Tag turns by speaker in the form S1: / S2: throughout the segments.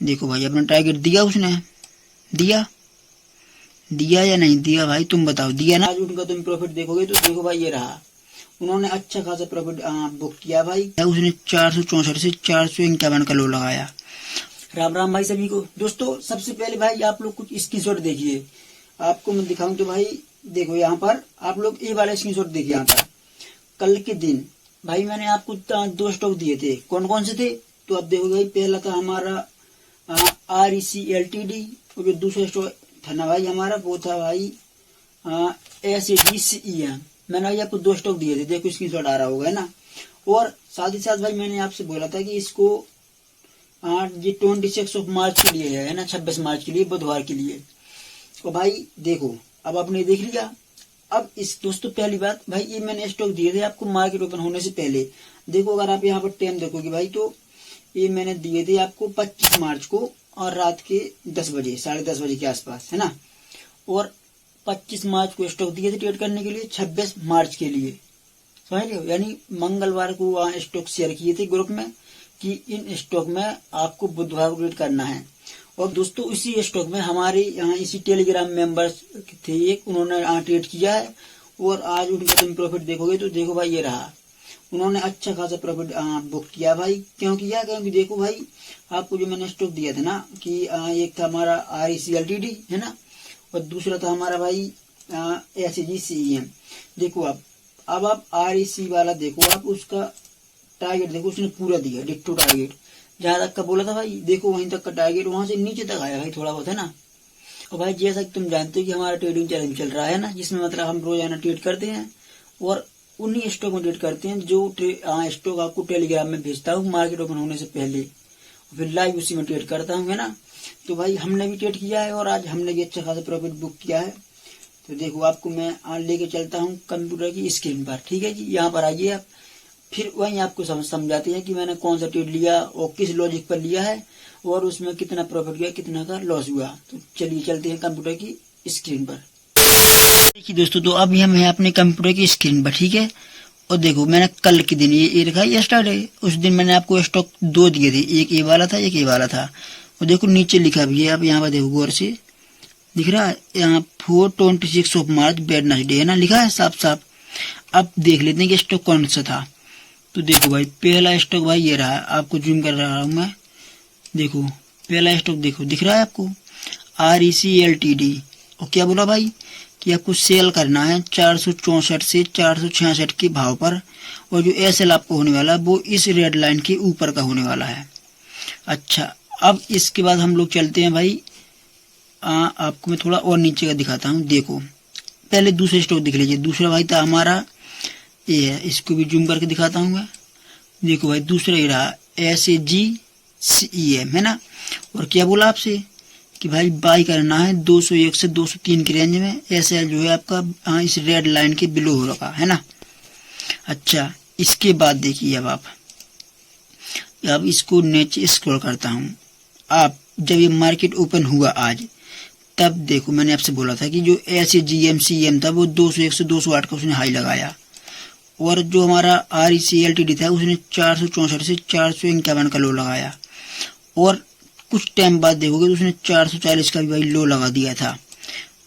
S1: देखो भाई अपना टारगेट दिया उसने, दिया दिया या नहीं दिया भाई तुम बताओ, दिया ना। आज उनका तुम प्रॉफिट देखोगे तो देखो भाई ये रहा, उन्होंने अच्छा खासा प्रॉफिट बुक किया भाई। उसने 464 से 451 का लो लगाया। राम राम भाई सभी को। दोस्तों सबसे पहले भाई आप लोग कुछ स्क्रीनशॉट देखिए, आपको मैं दिखाऊं तो भाई देखो यहाँ पर आप लोग ये वाला स्क्रीनशॉट देखिए। यहाँ पर कल के दिन भाई मैंने आपको 2 स्टॉक दिए थे, कौन कौन से थे तो अब देखो भाई, पहला था हमारा REC और जो दूसरा स्टॉक था ना भाई हमारा वो था भाई SAGCEM। मैंने भाई आपको 2 स्टॉक दिए थे, देखो स्क्रीनशॉट आ रहा होगा है ना। और साथ ही साथ भाई मैंने आपसे बोला था कि इसको ये 26 मार्च के लिए है ना, 26 मार्च के लिए, बुधवार के लिए। तो भाई देखो अब आपने देख लिया। अब इस दोस्तों पहली बात भाई, ये मैंने स्टॉक दिए थे आपको मार्केट ओपन होने से पहले। देखो अगर आप यहाँ पर टाइम देखोगे भाई तो ये मैंने दिए थे आपको 25 मार्च को और रात के 10 बजे, 10:30 बजे के आसपास है ना। और 25 मार्च को स्टॉक दिए थे ट्रेड करने के लिए, 26 मार्च के लिए, समझ लो। यानी मंगलवार को वहाँ स्टॉक शेयर किए थे ग्रुप में कि इन स्टॉक में आपको बुधवार को ट्रेड करना है। और दोस्तों इसी स्टॉक में हमारे यहाँ इसी टेलीग्राम मेंबर्स थे एक, उन्होंने ट्रेड किया है। और आज उनका तुम प्रॉफिट देखोगे तो देखो भाई ये रहा, उन्होंने अच्छा खासा प्रॉफिट बुक किया भाई। क्यों किया? क्योंकि देखो भाई आपको जो मैंने स्टॉक दिया था ना कि एक था हमारा REC LTD है ना, और दूसरा था हमारा भाई SAGCEM। देखो अब आप REC वाला देखो, आप उसका टारगेट देखो, उसने पूरा दिया डिट्टो टारगेट, जहां तक का बोला था भाई देखो वहीं तक का टारगेट, वहां से नीचे तक आया भाई थोड़ा बहुत है ना। और भाई जैसा कि तुम जानते हो कि हमारा ट्रेडिंग चैलेंज चल रहा है ना, जिसमें मतलब हम रोजाना ट्रेड करते हैं और उन्हीं स्टॉक में ट्रेड करते हैं जो स्टॉक आपको टेलीग्राम में भेजता हूँ मार्केट ओपन होने से पहले, फिर लाइव उसी में ट्रेड करता हूँ है ना। तो भाई हमने भी ट्रेड किया है और आज हमने भी अच्छा खासा प्रॉफिट बुक किया है। तो देखो आपको मैं लेके चलता हूँ कंप्यूटर की स्क्रीन पर, ठीक है जी। यहाँ पर आइए आप, फिर वहीं आपको समझाते हैं कि मैंने कौन सा ट्रेड लिया और किस लॉजिक पर लिया है और उसमें कितना प्रॉफिट हुआ, कितना का लॉस हुआ। तो चलिए चलते हैं कंप्यूटर की स्क्रीन पर। देखिए दोस्तों, तो अब हम हैं अपने कंप्यूटर की स्क्रीन पर, ठीक है। और देखो मैंने कल के दिन ये रखा है यस्टरडे, उस दिन मैंने आपको स्टॉक 2 दिए थे, एक ये वाला था एक ये वाला था। और देखो नीचे लिखा भी है, आप यहाँ पर देखो गौर से दिख रहा है, यहाँ 4/26 मार्च वेडनेसडे है ना, लिखा है साफ साफ। अब देख लेते हैं कि स्टॉक कौन सा था। तो देखो भाई पहला स्टॉक भाई ये रहा, आपको जूम कर रहा हूँ मैं। देखो पहला स्टॉक देखो दिख रहा है आपको, REC LTD। और क्या बोला भाई कि आपको सेल करना है 464 से 466 के भाव पर, और जो SL आपको होने वाला है वो इस रेड लाइन के ऊपर का होने वाला है। अच्छा अब इसके बाद हम लोग चलते हैं भाई, आपको मैं थोड़ा और नीचे का दिखाता हूँ। देखो पहले दूसरा स्टॉक दिख लीजिए, दूसरा भाई था हमारा ये है, इसको भी जूम करके दिखाता हूँ मैं। देखो भाई दूसरा ये रहा SAGCEM है ना। और क्या बोला आपसे कि भाई बाई करना है 201 से 203 की रेंज में, SL जो है आपका इस रेड लाइन के बिलो हो रखा है ना। अच्छा इसके बाद देखिए अब इसको नीचे स्क्रॉल करता हूँ। आप जब ये मार्केट ओपन हुआ आज, तब देखो मैंने आपसे बोला था कि जो SAGCEM था वो 201 से 208 का उसने हाई लगाया, और जो हमारा REC LTD था उसने 464 से 451 का लो लगाया। और कुछ टाइम बाद देखोगे तो उसने 440 का भी भाई लो लगा दिया था।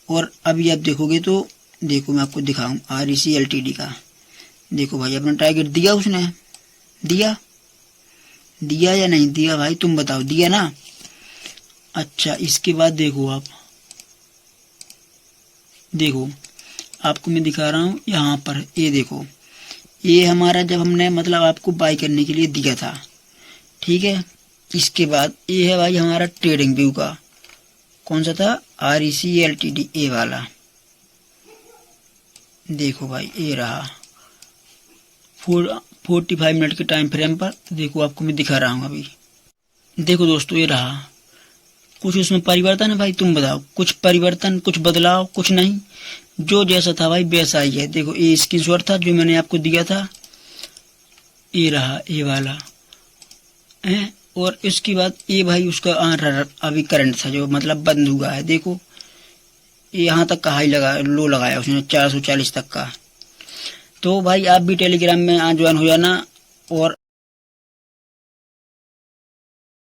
S1: और अभी आप देखोगे तो देखो मैं आपको दिखाऊं REC LTD का, देखो भाई अपना टारगेट दिया उसने, दिया या नहीं दिया भाई तुम बताओ, दिया ना। अच्छा इसके बाद देखो देखो आपको मैं दिखा रहा हूँ यहाँ पर, ये देखो ये हमारा जब हमने मतलब आपको बाई करने के लिए दिया था, ठीक है। इसके बाद ये है भाई हमारा ट्रेडिंग व्यू का, कौन सा था REC LTD ए वाला। देखो भाई ये रहा 45 मिनट के टाइम फ्रेम पर, देखो आपको मैं दिखा रहा हूँ अभी। देखो दोस्तों ये रहा, कुछ उसमें परिवर्तन है भाई तुम बताओ, कुछ परिवर्तन कुछ बदलाव कुछ नहीं, जो जैसा था भाई वैसा ही है। देखो ये स्क्रीनशॉट था जो मैंने आपको दिया था, ये रहा ये वाला है। और इसके बाद ये भाई उसका अभी करंट था जो मतलब बंद हुआ है, देखो यहाँ तक का हाई लो लगाया उसने 440 तक का। तो भाई आप भी टेलीग्राम में ज्वाइन हो जाना और